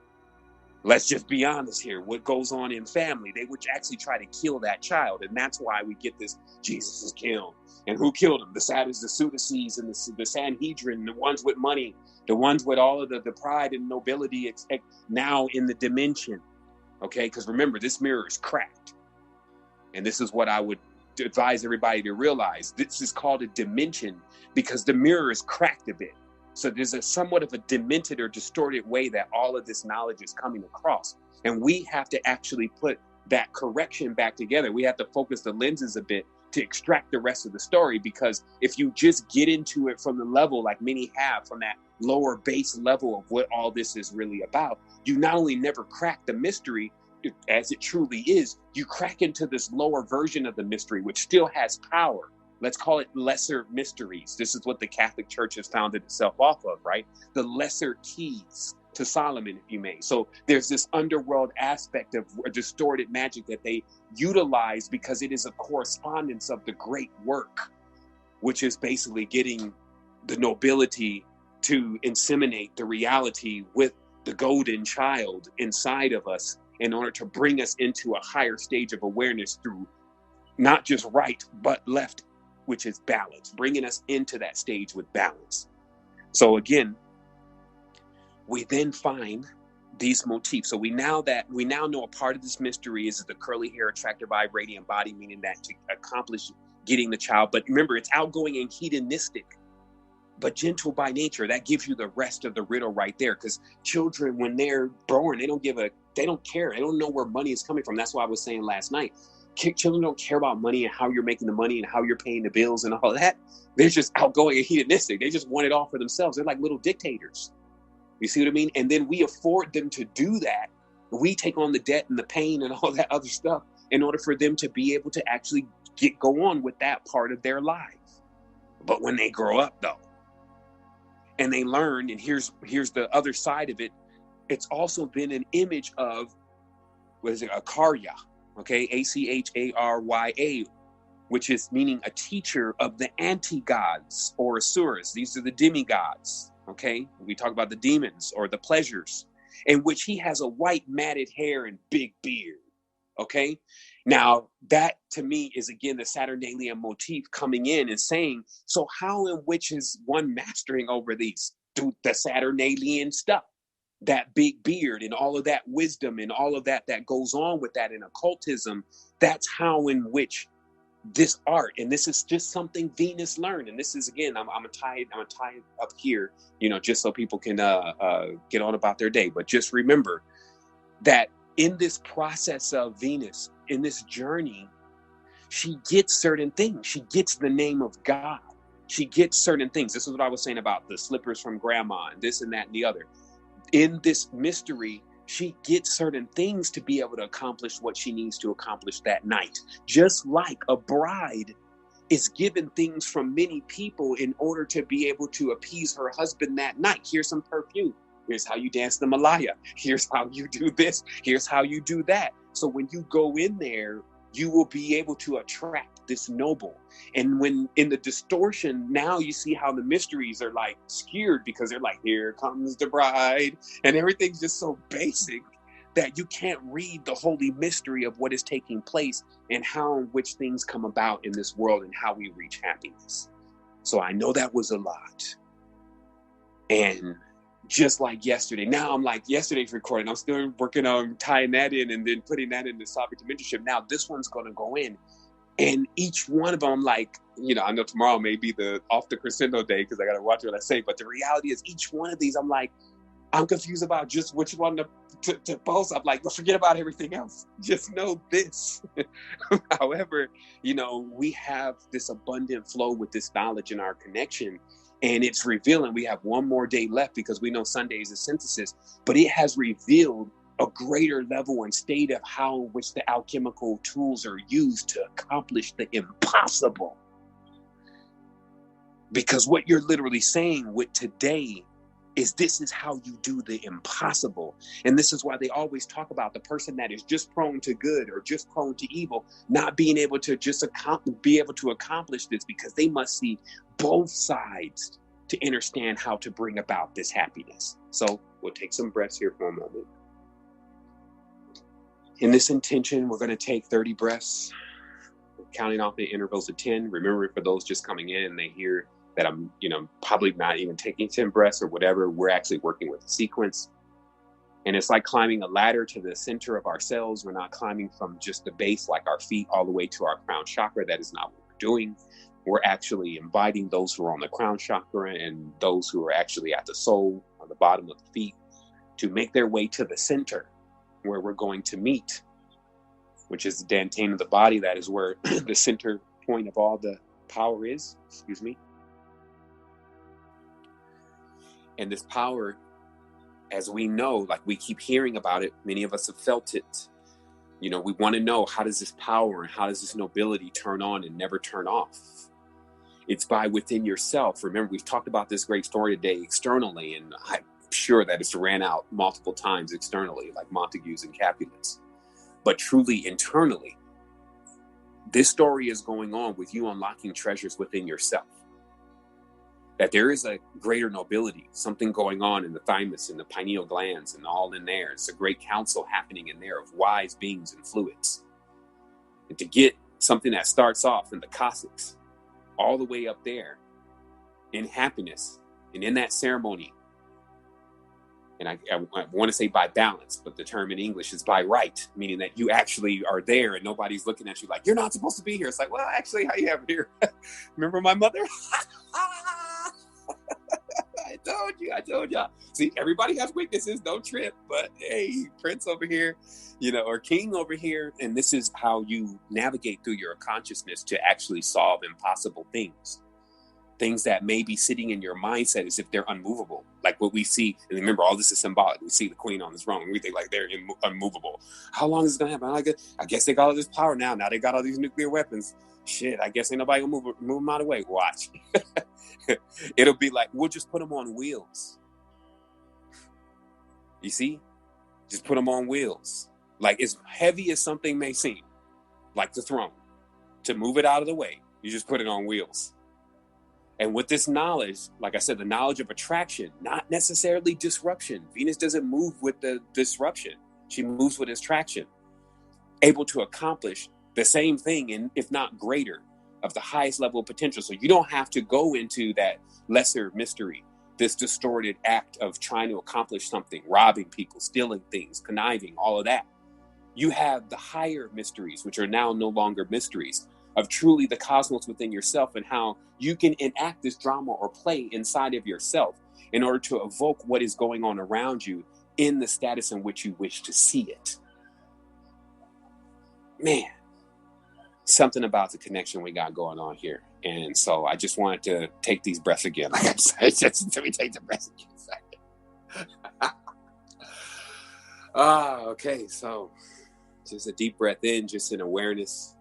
Let's just be honest here. What goes on in family, they would actually try to kill that child. And that's why we get this, Jesus is killed. And who killed him? The Sadducees and the Sanhedrin, the ones with money, the ones with all of the pride and nobility now in the dimension. Okay, because remember, this mirror is cracked. And this is what I would advise everybody to realize. This is called a dimension because the mirror is cracked a bit. So there's a somewhat of a demented or distorted way that all of this knowledge is coming across. And we have to actually put that correction back together. We have to focus the lenses a bit to extract the rest of the story, because if you just get into it from the level like many have, from that lower base level of what all this is really about, you not only never crack the mystery as it truly is, you crack into this lower version of the mystery, which still has power. Let's call it lesser mysteries. This is what the Catholic Church has founded itself off of, right? The lesser keys to Solomon, if you may. So there's this underworld aspect of distorted magic that they utilize because it is a correspondence of the great work, which is basically getting the nobility to inseminate the reality with the golden child inside of us in order to bring us into a higher stage of awareness through not just right, but left, which is balance, bringing us into that stage with balance. So again, we then find these motifs. So we now know a part of this mystery is the curly hair, attractive, vibrating body, meaning that to accomplish getting the child. But remember, it's outgoing and hedonistic, but gentle by nature. That gives you the rest of the riddle right there. Because children, when they're born, they don't care. They don't know where money is coming from. That's why I was saying last night, children don't care about money and how you're making the money and how you're paying the bills and all that. They're just outgoing and hedonistic. They just want it all for themselves. They're like little dictators. You see what I mean? And then we afford them to do that. We take on the debt and the pain and all that other stuff in order for them to be able to actually go on with that part of their life. But when they grow up though, and they learn, and here's the other side of it, it's also been an image of, a Karya, okay, Acharya, which is meaning a teacher of the anti-gods or asuras. These are the demigods, okay? We talk about the demons or the pleasures, in which he has a white matted hair and big beard, okay? Now, that to me is, again, the Saturnalian motif coming in and saying, so how and which is one mastering over these? The Saturnalian stuff, that big beard and all of that wisdom and all of that goes on with that in occultism. That's how in which this art, and this is just something Venus learned. And this is, again, I'm gonna tie it up here, just so people can get on about their day. But just remember that in this process of Venus, in this journey, she gets certain things. She gets the name of God. She gets certain things. This is what I was saying about the slippers from grandma and this and that and the other. In this mystery, she gets certain things to be able to accomplish what she needs to accomplish that night. Just like a bride is given things from many people in order to be able to appease her husband that night. Here's some perfume. Here's how you dance the Malaya. Here's how you do this. Here's how you do that. So when you go in there you will be able to attract this noble. And when in the distortion, now you see how the mysteries are like skewed, because they're like, here comes the bride, and everything's just so basic that you can't read the holy mystery of what is taking place and how in which things come about in this world and how we reach happiness. So I know that was a lot. And just like yesterday, now I'm like yesterday's recording, I'm still working on tying that in and then putting that in the sovereignty mentorship. Now this one's going to go in. And each one of them, like, you know, I know tomorrow may be the off the crescendo day because I got to watch what I say. But the reality is each one of these, I'm like, I'm confused about just which one to post. I'm like, forget about everything else. Just know this. However, you know, we have this abundant flow with this knowledge in our connection, and it's revealing. We have one more day left because we know Sunday is a synthesis, but it has revealed a greater level and state of how in which the alchemical tools are used to accomplish the impossible. Because what you're literally saying with today is this is how you do the impossible. And this is why they always talk about the person that is just prone to good or just prone to evil, not being able to just be able to accomplish this, because they must see both sides to understand how to bring about this happiness. So we'll take some breaths here for a moment. In this intention, we're going to take 30 breaths, counting off the intervals of 10. Remember, for those just coming in and they hear that I'm, you know, probably not even taking 10 breaths or whatever, we're actually working with a sequence. And it's like climbing a ladder to the center of ourselves. We're not climbing from just the base, like our feet, all the way to our crown chakra. That is not what we're doing. We're actually inviting those who are on the crown chakra and those who are actually at the sole, on the bottom of the feet, to make their way to the center, where we're going to meet, which is the dantian of the body. That is where the center point of all the power is, And this power, as we know, like we keep hearing about it, many of us have felt it. You know, we want to know, how does this power and how does this nobility turn on and never turn off? It's by within yourself. Remember, we've talked about this great story today externally, and I'm sure that it's ran out multiple times externally, like Montagues and Capulets. But truly internally, this story is going on with you unlocking treasures within yourself. That there is a greater nobility, something going on in the thymus and the pineal glands and all in there. It's a great council happening in there of wise beings and fluids. And to get something that starts off in the cosmics, all the way up there in happiness and in that ceremony. And I want to say by balance, but the term in English is by right, meaning that you actually are there and nobody's looking at you like, you're not supposed to be here. It's like, well, actually, how you have it here? Remember my mother? I told y'all. See, everybody has weaknesses, don't trip. But hey, Prince over here, you know, or King over here. And this is how you navigate through your consciousness to actually solve impossible things. Things that may be sitting in your mindset as if they're unmovable. Like what we see, and remember, all this is symbolic. We see the queen on the throne, and we think like they're unmovable. How long is it going to happen? I guess they got all this power now. Now they got all these nuclear weapons. Shit, I guess ain't nobody going to move them out of the way. Watch. It'll be like, we'll just put them on wheels. You see? Just put them on wheels. Like, as heavy as something may seem, like the throne, to move it out of the way, you just put it on wheels. And with this knowledge, like I said, the knowledge of attraction, not necessarily disruption. Venus doesn't move with the disruption. She moves with attraction, able to accomplish the same thing, and if not greater, of the highest level of potential. So you don't have to go into that lesser mystery, this distorted act of trying to accomplish something, robbing people, stealing things, conniving, all of that. You have the higher mysteries, which are now no longer mysteries, of truly the cosmos within yourself and how you can enact this drama or play inside of yourself in order to evoke what is going on around you in the status in which you wish to see it. Man, something about the connection we got going on here. And so I just wanted to take these breaths again. Like I'm saying, just let me take the breaths again. Okay. So just a deep breath in, just in awareness.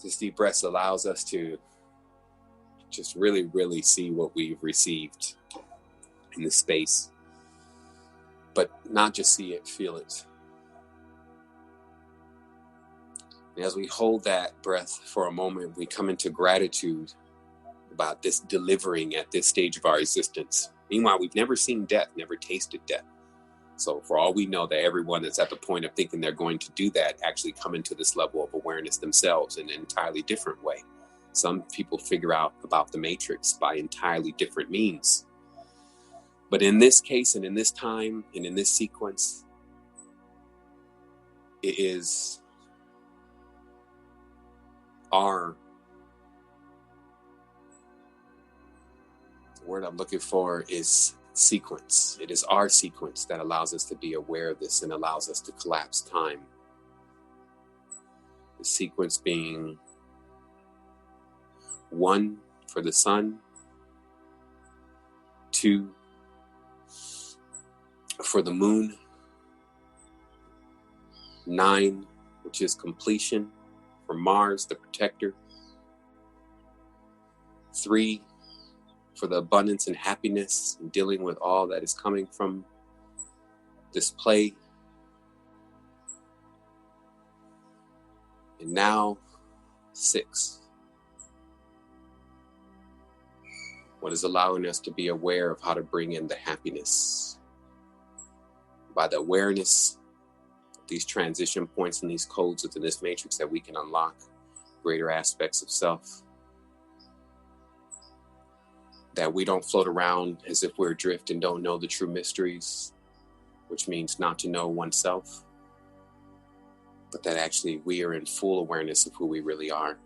This deep breath allows us to just really, really see what we've received in this space. But not just see it, feel it. As we hold that breath for a moment, we come into gratitude about this delivering at this stage of our existence. Meanwhile, we've never seen death, never tasted death. So for all we know, that everyone that's at the point of thinking they're going to do that actually come into this level of awareness themselves in an entirely different way. Some people figure out about the matrix by entirely different means. But in this case, and in this time, and in this sequence, it is the word I'm looking for is sequence. It is our sequence that allows us to be aware of this and allows us to collapse time. The sequence being 1 for the sun, 2 for the moon, 9, which is completion, for Mars, the protector, 3 for the abundance and happiness and dealing with all that is coming from this play. And now 6. What is allowing us to be aware of how to bring in the happiness. By the awareness of these transition points and these codes within this matrix, that we can unlock greater aspects of self. That we don't float around as if we're adrift and don't know the true mysteries, which means not to know oneself, but that actually we are in full awareness of who we really are,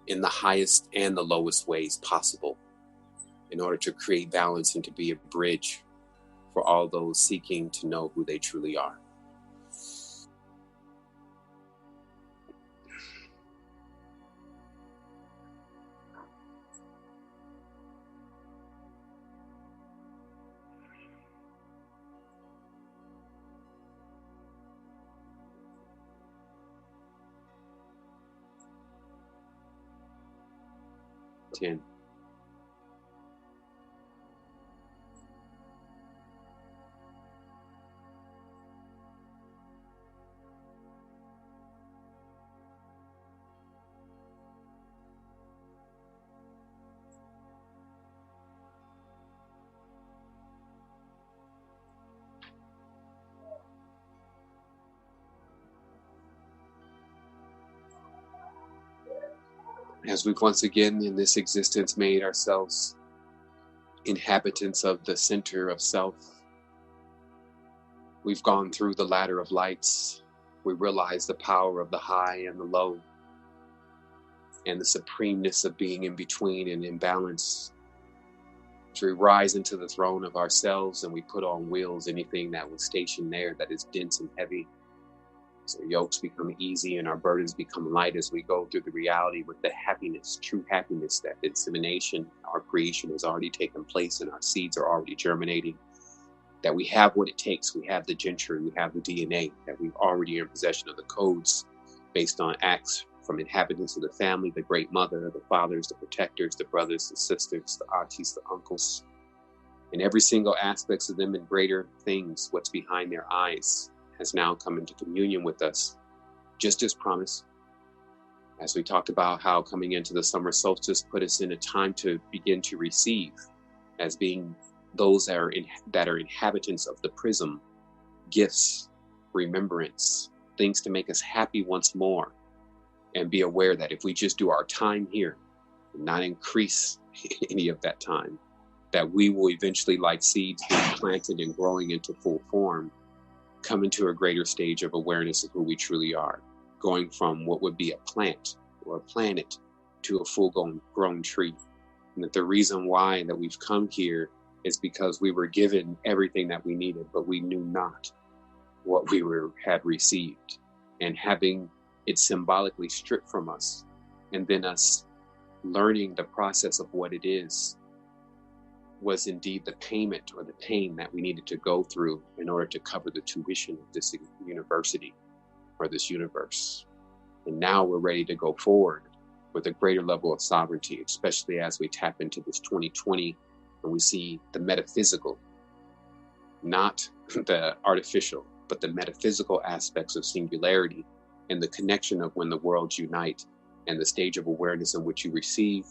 in the highest and the lowest ways possible, in order to create balance and to be a bridge for all those seeking to know who they truly are. Ten. As we've once again in this existence made ourselves inhabitants of the center of self, we've gone through the ladder of lights. We realize the power of the high and the low, and the supremeness of being in between and in balance. So we rise into the throne of ourselves and we put on wheels anything that was stationed there that is dense and heavy. So yokes become easy and our burdens become light as we go through the reality with the happiness, true happiness, that insemination, our creation has already taken place and our seeds are already germinating. That we have what it takes. We have the gentry, we have the DNA, that we've already in possession of the codes based on acts from inhabitants of the family, the great mother, the fathers, the protectors, the brothers, the sisters, the aunties, the uncles, and every single aspects of them in greater things, what's behind their eyes, has now come into communion with us, just as promised. As we talked about how coming into the summer solstice put us in a time to begin to receive, as being those that are inhabitants of the prism, gifts, remembrance, things to make us happy once more, and be aware that if we just do our time here, and not increase any of that time, that we will eventually, like seeds being planted and growing into full form, come into a greater stage of awareness of who we truly are, going from what would be a plant or a planet to a full-grown tree. And that the reason why that we've come here is because we were given everything that we needed, but we knew not what we had received. And having it symbolically stripped from us, and then us learning the process of what it is, was indeed the payment or the pain that we needed to go through in order to cover the tuition of this university or this universe. And now we're ready to go forward with a greater level of sovereignty, especially as we tap into this 2020 and we see the metaphysical, not the artificial, but the metaphysical aspects of singularity and the connection of when the worlds unite, and the stage of awareness in which you receive,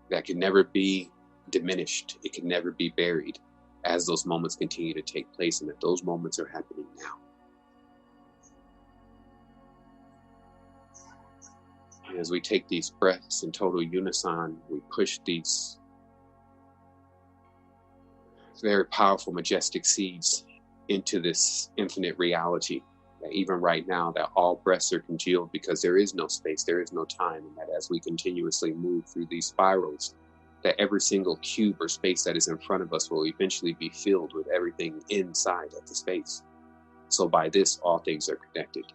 that can never be diminished. It can never be buried as those moments continue to take place, and that those moments are happening now. And as we take these breaths in total unison, we push these very powerful, majestic seeds into this infinite reality. That even right now, that all breaths are congealed because there is no space, there is no time, and that as we continuously move through these spirals, that every single cube or space that is in front of us will eventually be filled with everything inside of the space. So by this, all things are connected.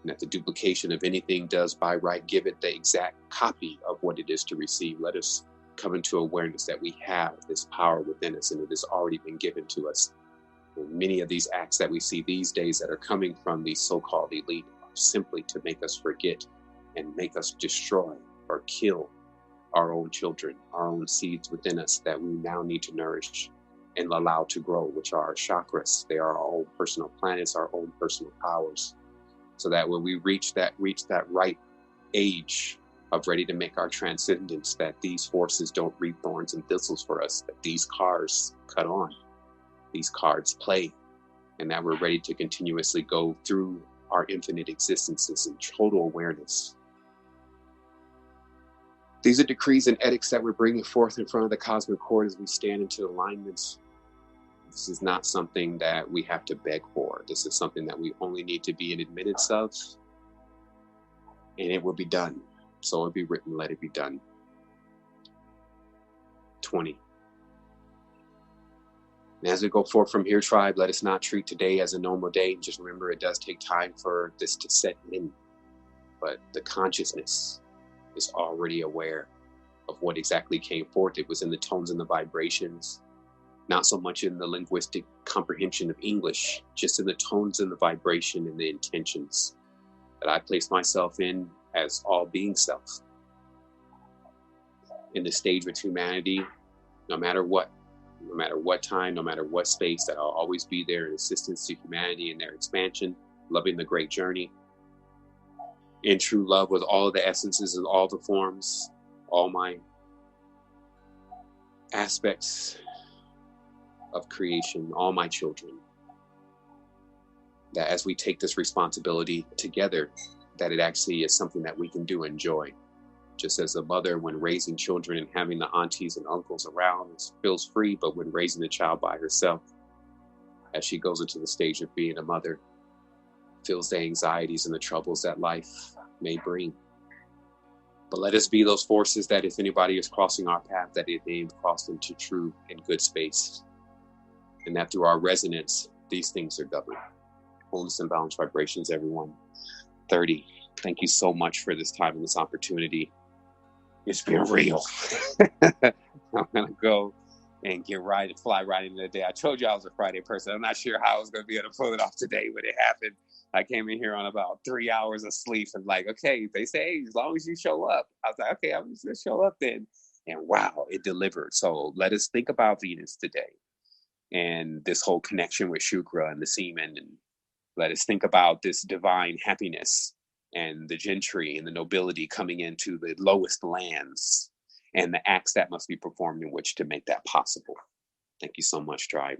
And that the duplication of anything does by right give it the exact copy of what it is to receive. Let us come into awareness that we have this power within us, and it has already been given to us. And many of these acts that we see these days that are coming from these so-called elite are simply to make us forget and make us destroy or kill our own children, our own seeds within us that we now need to nourish and allow to grow, which are our chakras. They are our own personal planets, our own personal powers. So that when we reach that right age of ready to make our transcendence, that these forces don't reap thorns and thistles for us, that these cards cut on, these cards play, and that we're ready to continuously go through our infinite existences in total awareness. These are decrees and edicts that we're bringing forth in front of the cosmic court as we stand into alignment. This is not something that we have to beg for. This is something that we only need to be in admittance of, and it will be done. So it be written, let it be done. 20. And as we go forth from here, tribe, let us not treat today as a normal day. Just remember, it does take time for this to set in. But the consciousness is already aware of what exactly came forth. It was in the tones and the vibrations, not so much in the linguistic comprehension of English, just in the tones and the vibration and the intentions that I place myself in as all being self. In the stage with humanity, no matter what time, no matter what space, that I'll always be there in assistance to humanity in their expansion, loving the great journey, in true love with all of the essences and all the forms, all my aspects of creation, all my children. That as we take this responsibility together, that it actually is something that we can do and enjoy. Just as a mother, when raising children and having the aunties and uncles around, it feels free, but when raising a child by herself, as she goes into the stage of being a mother, feels the anxieties and the troubles that life may bring. But let us be those forces that if anybody is crossing our path, that it may cross into true and good space. And that through our resonance, these things are governed. Wholeness and balanced vibrations, everyone. 30. Thank you so much for this time and this opportunity. It's been real. I'm going to go and fly right into the day. I told you I was a Friday person. I'm not sure how I was going to be able to pull it off today when it happened. I came in here on about 3 hours of sleep and like, okay, they say, as long as you show up. I was like, okay, I'm just going to show up then. And wow, it delivered. So let us think about Venus today and this whole connection with Shukra and the semen. And let us think about this divine happiness and the gentry and the nobility coming into the lowest lands and the acts that must be performed in which to make that possible. Thank you so much, tribe.